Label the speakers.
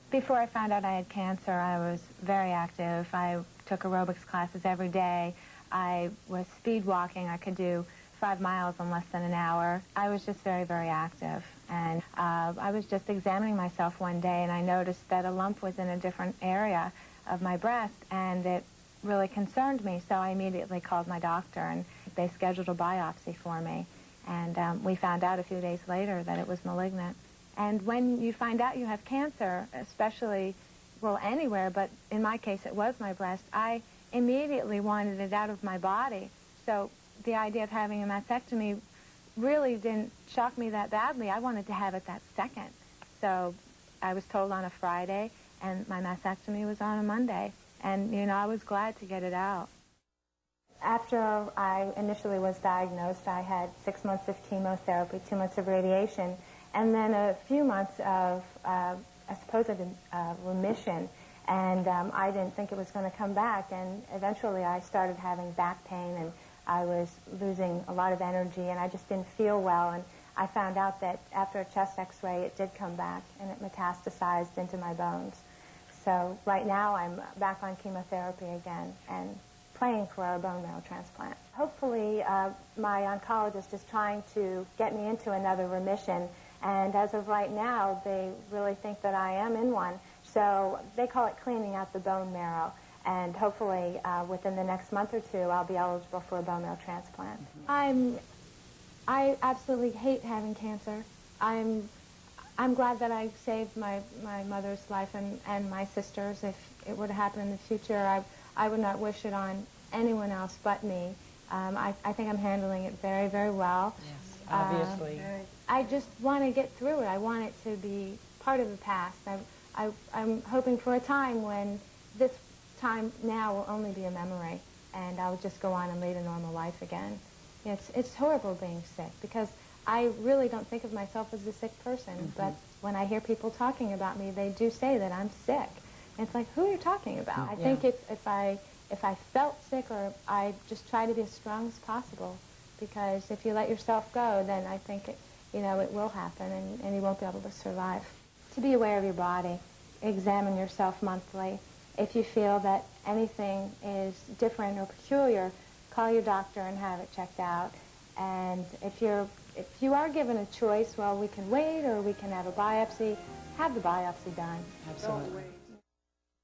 Speaker 1: Before I found out I had cancer, I was very active. I took aerobics classes every day. I was speed walking. I could do 5 miles in less than an hour. I was just very, very active. And I was just examining myself one day, and I noticed that a lump was in a different area of my breast, and it really concerned me. So I immediately called my doctor, and they scheduled a biopsy for me. And we found out a few days later that it was malignant. And when you find out you have cancer, especially, well, anywhere, but in my case it was my breast, I immediately wanted it out of my body. So the idea of having a mastectomy really didn't shock me that badly. I wanted to have it that second. So I was told on a Friday, and my mastectomy was on a Monday. And, you know, I was glad to get it out. After I initially was diagnosed, I had 6 months of chemotherapy, 2 months of radiation, and then a few months of a supposed remission. And I didn't think it was going to come back. And eventually I started having back pain, and I was losing a lot of energy, and I just didn't feel well. And I found out that after a chest x-ray, it did come back, and it metastasized into my bones. So right now I'm back on chemotherapy again and praying for a bone marrow transplant. Hopefully my oncologist is trying to get me into another remission, and as of right now they really think that I am in one. So they call it cleaning out the bone marrow, and hopefully within the next month or two I'll be eligible for a bone marrow transplant. I absolutely hate having cancer. I'm glad that I saved my mother's life and my sister's. If it were to happen in the future, I would not wish it on anyone else but me. I think I'm handling it very, very well.
Speaker 2: Yes, obviously.
Speaker 1: I just want to get through it. I want it to be part of the past. I'm hoping for a time when this time now will only be a memory, and I'll just go on and lead a normal life again. It's horrible being sick, because I really don't think of myself as a sick person, but when I hear people talking about me, they do say that I'm sick. And it's like, who are you talking about? I think if I felt sick, or I just try to be as strong as possible, because if you let yourself go, then I think it will happen, and you won't be able to survive. To be aware of your body, examine yourself monthly. If you feel that anything is different or peculiar, call your doctor and have it checked out. And if you are given a choice, well, we can wait or we can have a biopsy, have the biopsy done.
Speaker 2: Absolutely.